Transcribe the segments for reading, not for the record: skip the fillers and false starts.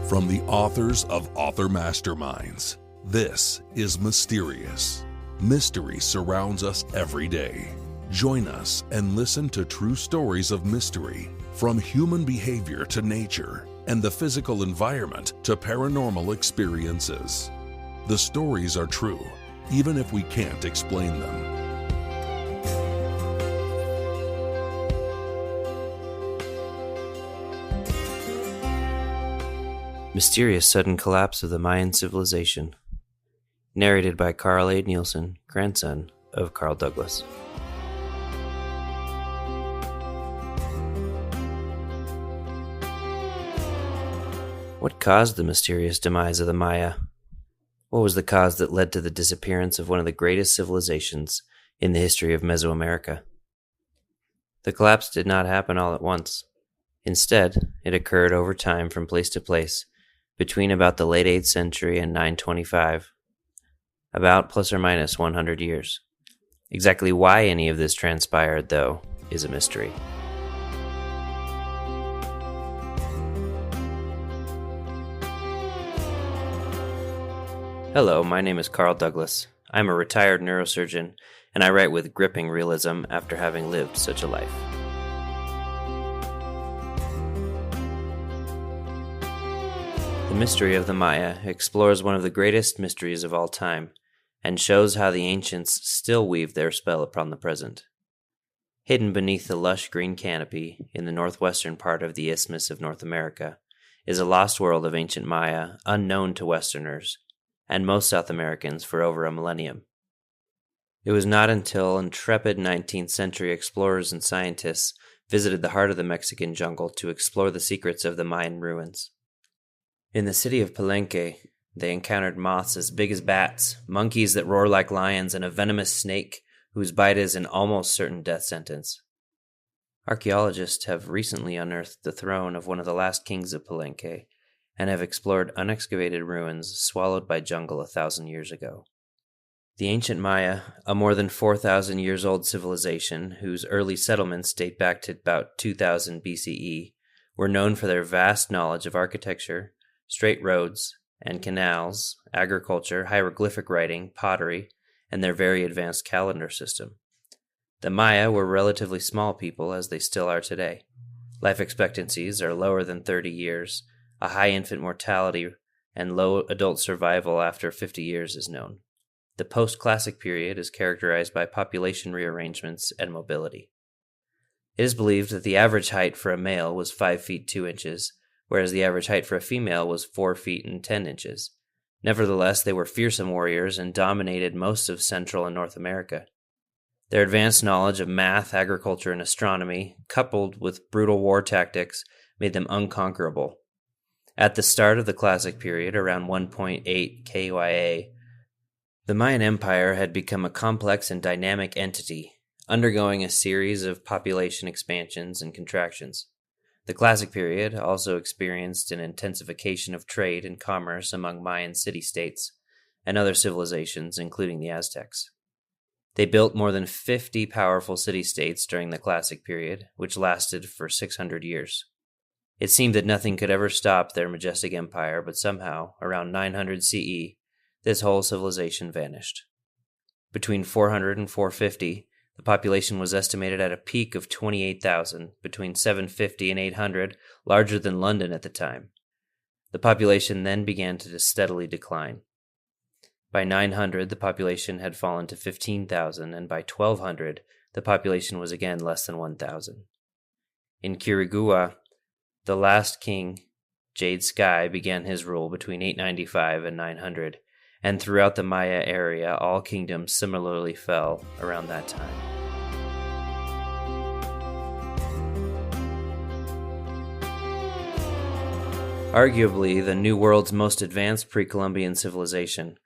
From the authors of Author Masterminds, this is Mysterious. Mystery surrounds us every day. Join us and listen to true stories of mystery, from human behavior to nature, and the physical environment to paranormal experiences. The stories are true, even if we can't explain them. Mysterious Sudden Collapse of the Mayan Civilization. Narrated by Carl A. Nielsen, grandson of Carl Douglas. What caused the mysterious demise of the Maya? What was the cause that led to the disappearance of one of the greatest civilizations in the history of Mesoamerica? The collapse did not happen all at once. Instead, it occurred over time from place to place, between about the late 8th century and 925, about plus or minus 100 years. Exactly why any of this transpired, though, is a mystery. Hello, my name is Carl Douglas. I'm a retired neurosurgeon, and I write with gripping realism after having lived such a life. The mystery of the Maya explores one of the greatest mysteries of all time, and shows how the ancients still weave their spell upon the present. Hidden beneath the lush green canopy in the northwestern part of the Isthmus of North America is a lost world of ancient Maya unknown to Westerners, and most South Americans for over a millennium. It was not until intrepid 19th century explorers and scientists visited the heart of the Mexican jungle to explore the secrets of the Mayan ruins. In the city of Palenque, they encountered moths as big as bats, monkeys that roar like lions, and a venomous snake whose bite is an almost certain death sentence. Archaeologists have recently unearthed the throne of one of the last kings of Palenque, and have explored unexcavated ruins swallowed by jungle 1,000 years ago. The ancient Maya, a more than 4,000 years old civilization whose early settlements date back to about 2000 BCE, were known for their vast knowledge of architecture, straight roads and canals, agriculture, hieroglyphic writing, pottery, and their very advanced calendar system. The Maya were relatively small people, as they still are today. Life expectancies are lower than 30 years, a high infant mortality, and low adult survival after 50 years is known. The post-classic period is characterized by population rearrangements and mobility. It is believed that the average height for a male was 5 feet 2 inches, whereas the average height for a female was 4 feet and 10 inches. Nevertheless, they were fearsome warriors and dominated most of Central and North America. Their advanced knowledge of math, agriculture, and astronomy, coupled with brutal war tactics, made them unconquerable. At the start of the Classic period, around 1.8 KYA, the Mayan Empire had become a complex and dynamic entity, undergoing a series of population expansions and contractions. The Classic period also experienced an intensification of trade and commerce among Mayan city-states and other civilizations, including the Aztecs. They built more than 50 powerful city-states during the Classic period, which lasted for 600 years. It seemed that nothing could ever stop their majestic empire, but somehow, around 900 CE, this whole civilization vanished. Between 400 and 450, the population was estimated at a peak of 28,000, between 750 and 800, larger than London at the time. The population then began to steadily decline. By 900, the population had fallen to 15,000, and by 1200, the population was again less than 1,000. In Quirigua, the last king, Jade Sky, began his rule between 895 and 900, and throughout the Maya area, all kingdoms similarly fell around that time. Arguably the New World's most advanced pre-Columbian civilization,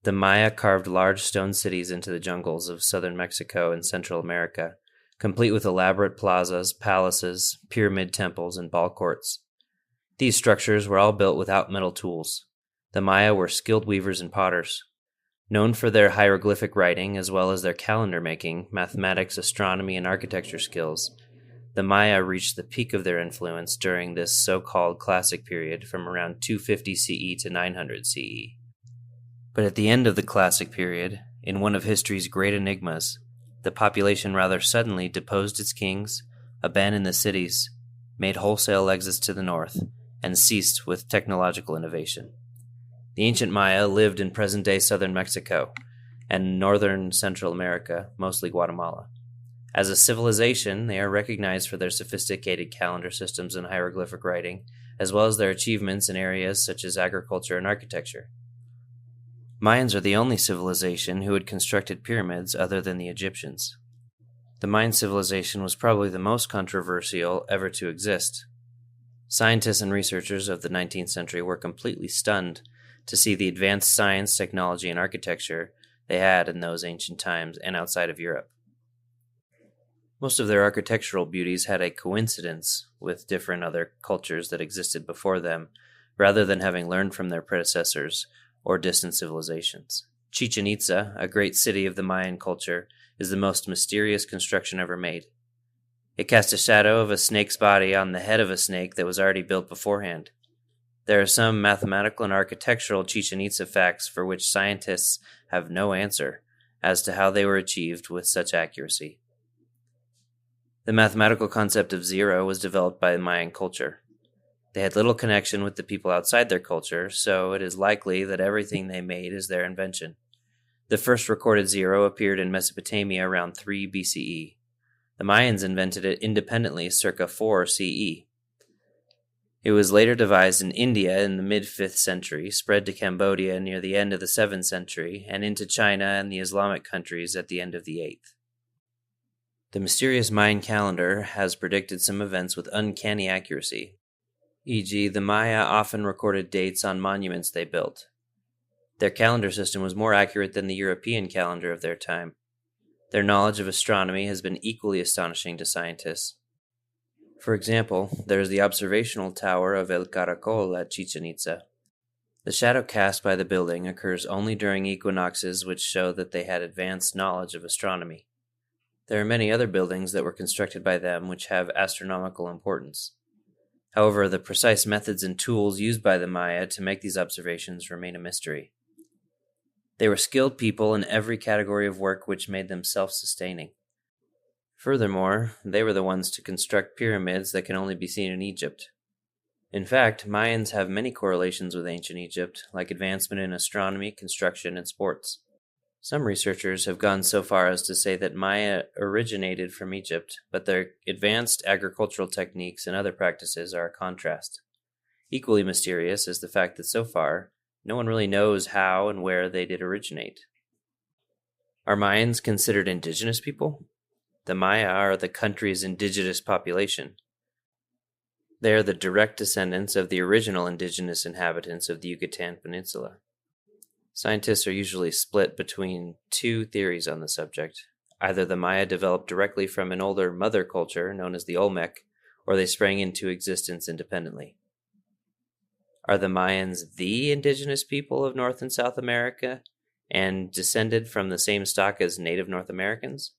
the Maya carved large stone cities into the jungles of southern Mexico and Central America, complete with elaborate plazas, palaces, pyramid temples, and ball courts. These structures were all built without metal tools. The Maya were skilled weavers and potters. Known for their hieroglyphic writing as well as their calendar making, mathematics, astronomy, and architecture skills, the The Maya reached the peak of their influence during this so-called classic period from around 250 CE to 900 CE. But at the end of the classic period, in one of history's great enigmas, the population rather suddenly deposed its kings, abandoned the cities, made wholesale exits to the north, and ceased with technological innovation. The ancient Maya lived in present-day southern Mexico and northern Central America, mostly Guatemala. As a civilization, they are recognized for their sophisticated calendar systems and hieroglyphic writing, as well as their achievements in areas such as agriculture and architecture. Mayans are the only civilization who had constructed pyramids other than the Egyptians. The Mayan civilization was probably the most controversial ever to exist. Scientists and researchers of the 19th century were completely stunned to see the advanced science, technology, and architecture they had in those ancient times and outside of Europe. Most of their architectural beauties had a coincidence with different other cultures that existed before them, rather than having learned from their predecessors or distant civilizations. Chichen Itza, a great city of the Mayan culture, is the most mysterious construction ever made. It cast a shadow of a snake's body on the head of a snake that was already built beforehand. There are some mathematical and architectural Chichen Itza facts for which scientists have no answer as to how they were achieved with such accuracy. The mathematical concept of zero was developed by the Mayan culture. They had little connection with the people outside their culture, so it is likely that everything they made is their invention. The first recorded zero appeared in Mesopotamia around 3 BCE. The Mayans invented it independently circa 4 CE. It was later devised in India in the mid-5th century, spread to Cambodia near the end of the 7th century, and into China and the Islamic countries at the end of the 8th. The mysterious Mayan calendar has predicted some events with uncanny accuracy. E.g., the Maya often recorded dates on monuments they built. Their calendar system was more accurate than the European calendar of their time. Their knowledge of astronomy has been equally astonishing to scientists. For example, there is the observational tower of El Caracol at Chichen Itza. The shadow cast by the building occurs only during equinoxes, which show that they had advanced knowledge of astronomy. There are many other buildings that were constructed by them which have astronomical importance. However, the precise methods and tools used by the Maya to make these observations remain a mystery. They were skilled people in every category of work which made them self-sustaining. Furthermore, they were the ones to construct pyramids that can only be seen in Egypt. In fact, Mayans have many correlations with ancient Egypt, like advancement in astronomy, construction, and sports. Some researchers have gone so far as to say that Maya originated from Egypt, but their advanced agricultural techniques and other practices are a contrast. Equally mysterious is the fact that so far, no one really knows how and where they did originate. Are Mayans considered indigenous people? The Maya are the country's indigenous population. They are the direct descendants of the original indigenous inhabitants of the Yucatan Peninsula. Scientists are usually split between two theories on the subject. Either the Maya developed directly from an older mother culture known as the Olmec, or they sprang into existence independently. Are the Mayans the indigenous people of North and South America and descended from the same stock as Native North Americans?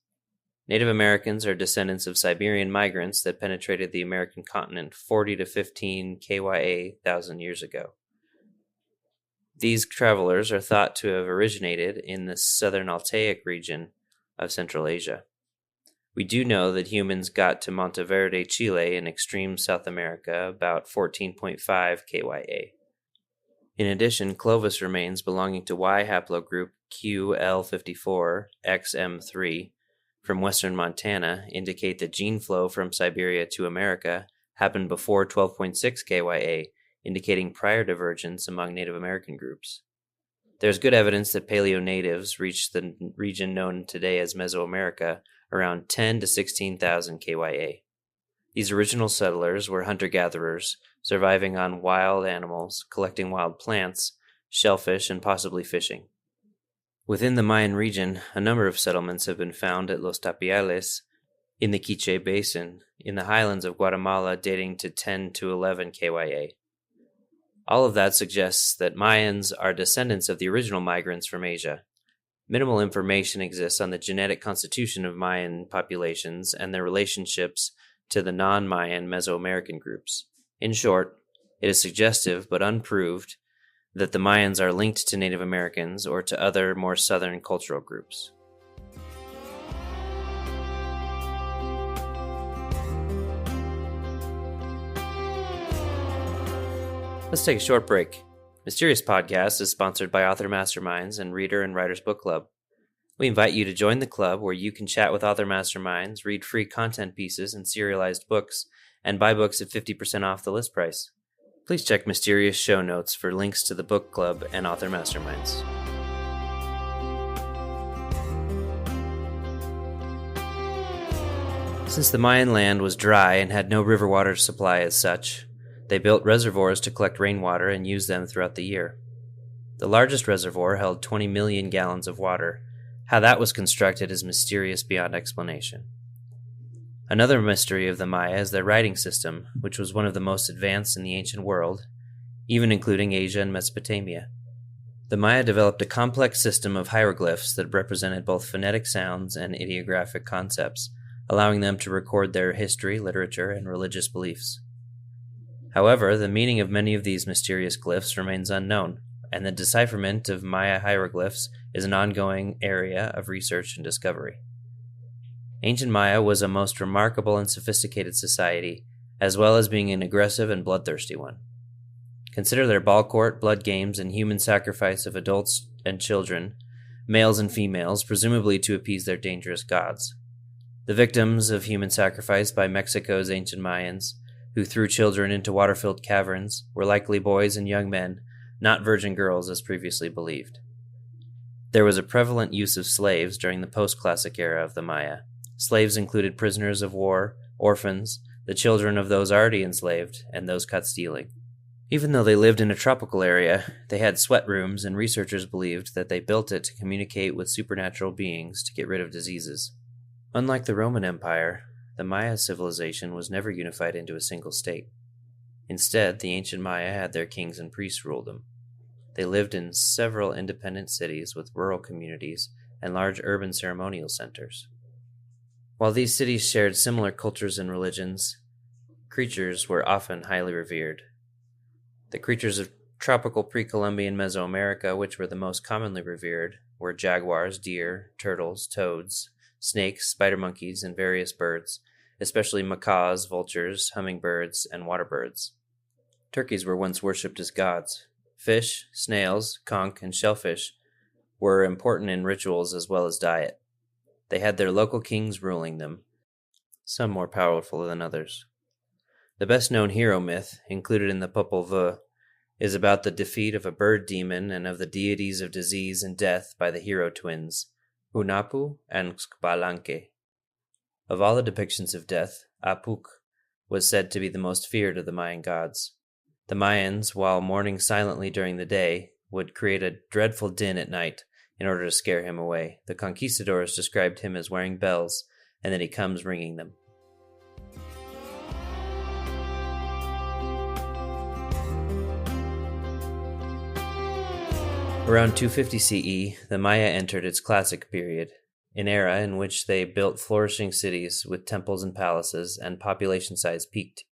Native Americans are descendants of Siberian migrants that penetrated the American continent 40 to 15 KYA thousand years ago. These travelers are thought to have originated in the southern Altaic region of Central Asia. We do know that humans got to Monteverde, Chile in extreme South America about 14.5 KYA. In addition, Clovis remains belonging to Y haplogroup QL54XM3 from western Montana indicate that gene flow from Siberia to America happened before 12.6 KYA, indicating prior divergence among Native American groups. There is good evidence that paleo-natives reached the region known today as Mesoamerica around 10 to 16,000 KYA. These original settlers were hunter-gatherers, surviving on wild animals, collecting wild plants, shellfish, and possibly fishing. Within the Mayan region, a number of settlements have been found at Los Tapiales, in the Quiche Basin, in the highlands of Guatemala dating to 10 to 11 KYA. All of that suggests that Mayans are descendants of the original migrants from Asia. Minimal information exists on the genetic constitution of Mayan populations and their relationships to the non-Mayan Mesoamerican groups. In short, it is suggestive but unproved that the Mayans are linked to Native Americans or to other more southern cultural groups. Let's take a short break. Mysterious Podcast is sponsored by Author Masterminds and Reader and Writers Book Club. We invite you to join the club where you can chat with author masterminds, read free content pieces and serialized books, and buy books at 50% off the list price. Please check Mysterious show notes for links to the book club and author masterminds. Since the Mayan land was dry and had no river water supply as such, they built reservoirs to collect rainwater and use them throughout the year. The largest reservoir held 20 million gallons of water. How that was constructed is mysterious beyond explanation. Another mystery of the Maya is their writing system, which was one of the most advanced in the ancient world, even including Asia and Mesopotamia. The Maya developed a complex system of hieroglyphs that represented both phonetic sounds and ideographic concepts, allowing them to record their history, literature, and religious beliefs. However, the meaning of many of these mysterious glyphs remains unknown, and the decipherment of Maya hieroglyphs is an ongoing area of research and discovery. Ancient Maya was a most remarkable and sophisticated society, as well as being an aggressive and bloodthirsty one. Consider their ball court, blood games, and human sacrifice of adults and children, males and females, presumably to appease their dangerous gods. The victims of human sacrifice by Mexico's ancient Mayans, who threw children into water-filled caverns, were likely boys and young men, not virgin girls as previously believed. There was a prevalent use of slaves during the post-classic era of the Maya. Slaves included prisoners of war, orphans, the children of those already enslaved, and those caught stealing. Even though they lived in a tropical area, they had sweat rooms, and researchers believed that they built it to communicate with supernatural beings to get rid of diseases. Unlike the Roman Empire, the Maya civilization was never unified into a single state. Instead, the ancient Maya had their kings and priests rule them. They lived in several independent cities with rural communities and large urban ceremonial centers. While these cities shared similar cultures and religions, creatures were often highly revered. The creatures of tropical pre-Columbian Mesoamerica, which were the most commonly revered, were jaguars, deer, turtles, toads, snakes, spider monkeys, and various birds, especially macaws, vultures, hummingbirds, and water birds. Turkeys were once worshipped as gods. Fish, snails, conch, and shellfish were important in rituals as well as diet. They had their local kings ruling them, some more powerful than others. The best-known hero myth, included in the Popol Vuh, is about the defeat of a bird demon and of the deities of disease and death by the hero twins, Hunahpu and Xbalanque. Of all the depictions of death, Apuk was said to be the most feared of the Mayan gods. The Mayans, while mourning silently during the day, would create a dreadful din at night in order to scare him away. The conquistadors described him as wearing bells, and that he comes ringing them. Around 250 CE, the Maya entered its classic period, an era in which they built flourishing cities with temples and palaces, and population size peaked.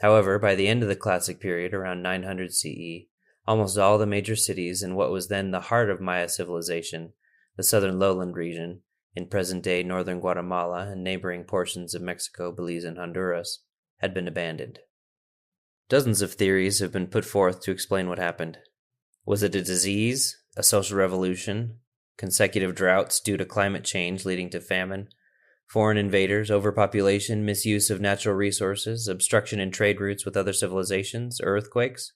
However, by the end of the classic period, around 900 CE, almost all the major cities in what was then the heart of Maya civilization, the southern lowland region, in present-day northern Guatemala and neighboring portions of Mexico, Belize, and Honduras, had been abandoned. Dozens of theories have been put forth to explain what happened. Was it a disease, a social revolution, consecutive droughts due to climate change leading to famine, foreign invaders, overpopulation, misuse of natural resources, obstruction in trade routes with other civilizations, or earthquakes?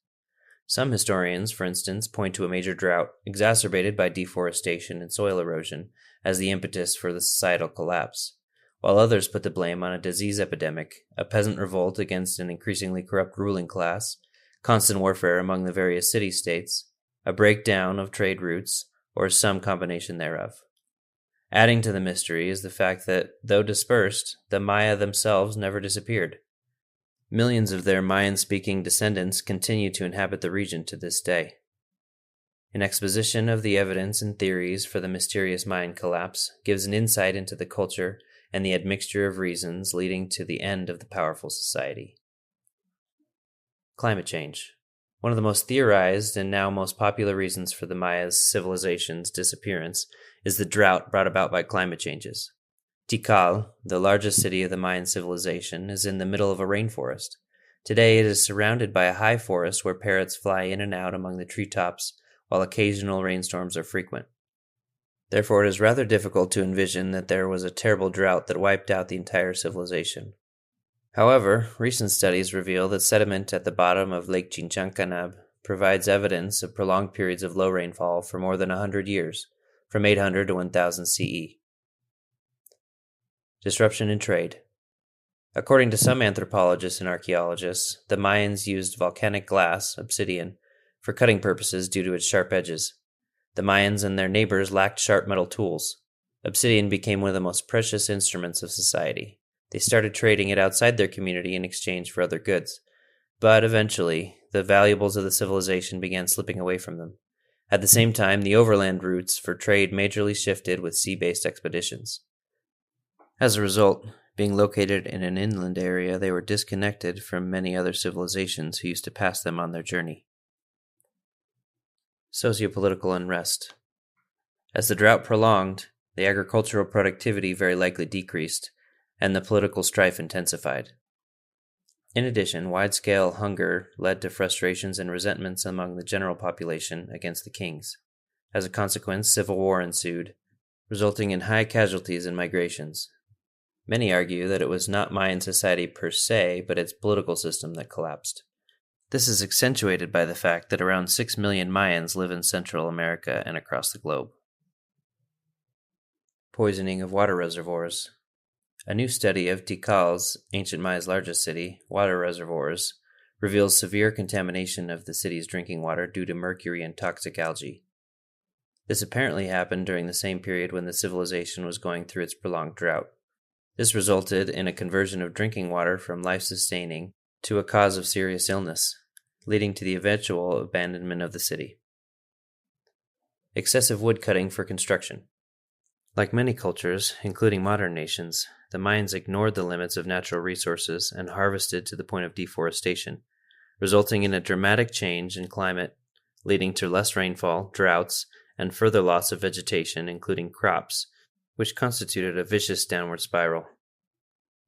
Some historians, for instance, point to a major drought, exacerbated by deforestation and soil erosion, as the impetus for the societal collapse, while others put the blame on a disease epidemic, a peasant revolt against an increasingly corrupt ruling class, constant warfare among the various city-states, a breakdown of trade routes, or some combination thereof. Adding to the mystery is the fact that, though dispersed, the Maya themselves never disappeared. Millions of their Mayan-speaking descendants continue to inhabit the region to this day. An exposition of the evidence and theories for the mysterious Mayan collapse gives an insight into the culture and the admixture of reasons leading to the end of the powerful society. Climate change. One of the most theorized and now most popular reasons for the Maya's civilization's disappearance is the drought brought about by climate changes. Tikal, the largest city of the Mayan civilization, is in the middle of a rainforest. Today it is surrounded by a high forest where parrots fly in and out among the treetops, while occasional rainstorms are frequent. Therefore, it is rather difficult to envision that there was a terrible drought that wiped out the entire civilization. However, recent studies reveal that sediment at the bottom of Lake Chinchacanab provides evidence of prolonged periods of low rainfall for more than 100 years, from 800 to 1000 CE. Disruption in trade. According to some anthropologists and archaeologists, the Mayans used volcanic glass, obsidian, for cutting purposes due to its sharp edges. The Mayans and their neighbors lacked sharp metal tools. Obsidian became one of the most precious instruments of society. They started trading it outside their community in exchange for other goods. But eventually, the valuables of the civilization began slipping away from them. At the same time, the overland routes for trade majorly shifted with sea-based expeditions. As a result, being located in an inland area, they were disconnected from many other civilizations who used to pass them on their journey. Sociopolitical unrest. As the drought prolonged, the agricultural productivity very likely decreased, and the political strife intensified. In addition, wide-scale hunger led to frustrations and resentments among the general population against the kings. As a consequence, civil war ensued, resulting in high casualties and migrations. Many argue that it was not Mayan society per se, but its political system that collapsed. This is accentuated by the fact that around 6 million Mayans live in Central America and across the globe. Poisoning of water reservoirs. A new study of Tikal's, ancient Maya's largest city, water reservoirs, reveals severe contamination of the city's drinking water due to mercury and toxic algae. This apparently happened during the same period when the civilization was going through its prolonged drought. This resulted in a conversion of drinking water from life-sustaining to a cause of serious illness, leading to the eventual abandonment of the city. Excessive wood cutting for construction. Like many cultures, including modern nations, the Mayans ignored the limits of natural resources and harvested to the point of deforestation, resulting in a dramatic change in climate, leading to less rainfall, droughts, and further loss of vegetation, including crops, which constituted a vicious downward spiral.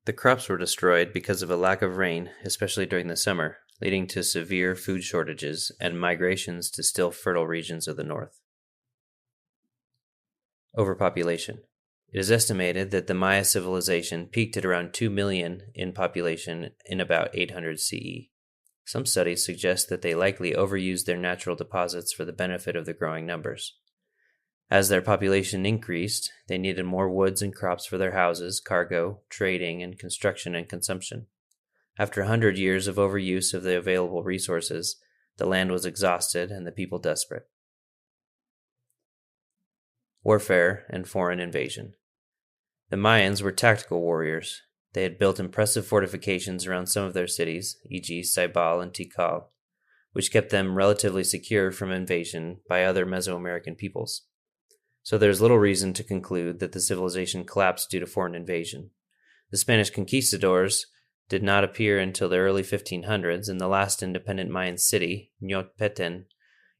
The crops were destroyed because of a lack of rain, especially during the summer, leading to severe food shortages and migrations to still fertile regions of the north. Overpopulation. It is estimated that the Maya civilization peaked at around 2 million in population in about 800 CE. Some studies suggest that they likely overused their natural deposits for the benefit of the growing numbers. As their population increased, they needed more woods and crops for their houses, cargo, trading, and construction and consumption. After 100 years of overuse of the available resources, the land was exhausted and the people desperate. Warfare and foreign invasion. The Mayans were tactical warriors. They had built impressive fortifications around some of their cities, e.g. Saibal and Tikal, which kept them relatively secure from invasion by other Mesoamerican peoples. So there's little reason to conclude that the civilization collapsed due to foreign invasion. The Spanish conquistadors did not appear until the early 1500s, and the last independent Mayan city, Ñotpeten,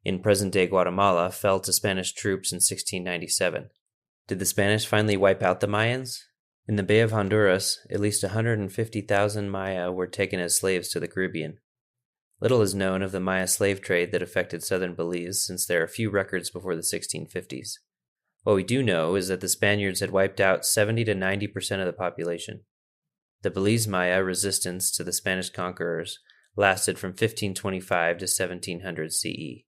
in present-day Guatemala, fell to Spanish troops in 1697. Did the Spanish finally wipe out the Mayans? In the Bay of Honduras, at least 150,000 Maya were taken as slaves to the Caribbean. Little is known of the Maya slave trade that affected southern Belize, since there are few records before the 1650s. What we do know is that the Spaniards had wiped out 70 to 90% of the population. The Belize Maya resistance to the Spanish conquerors lasted from 1525 to 1700 CE.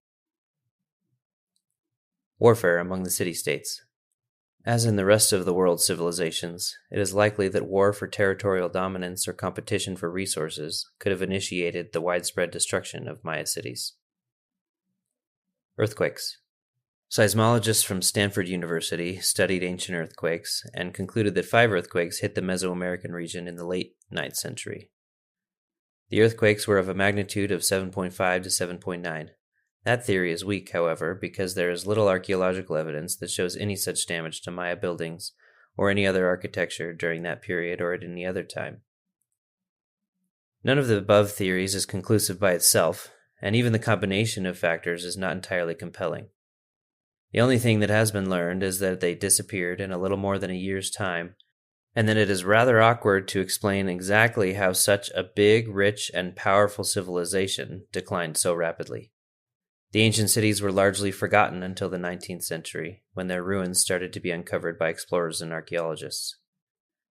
Warfare among the city-states. As in the rest of the world's civilizations, it is likely that war for territorial dominance or competition for resources could have initiated the widespread destruction of Maya cities. Earthquakes. Seismologists from Stanford University studied ancient earthquakes and concluded that 5 earthquakes hit the Mesoamerican region in the late 9th century. The earthquakes were of a magnitude of 7.5 to 7.9. That theory is weak, however, because there is little archaeological evidence that shows any such damage to Maya buildings or any other architecture during that period or at any other time. None of the above theories is conclusive by itself, and even the combination of factors is not entirely compelling. The only thing that has been learned is that they disappeared in a little more than a year's time, and that it is rather awkward to explain exactly how such a big, rich, and powerful civilization declined so rapidly. The ancient cities were largely forgotten until the 19th century, when their ruins started to be uncovered by explorers and archaeologists.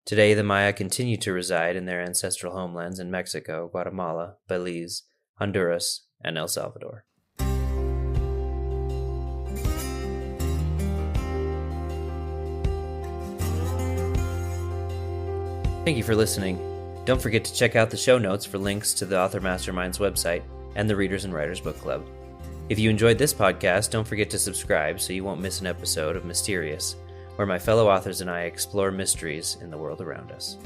Today, the Maya continue to reside in their ancestral homelands in Mexico, Guatemala, Belize, Honduras, and El Salvador. Thank you for listening. Don't forget to check out the show notes for links to the Author Mastermind's website and the Readers and Writers Book Club. If you enjoyed this podcast, don't forget to subscribe so you won't miss an episode of Mysterious, where my fellow authors and I explore mysteries in the world around us.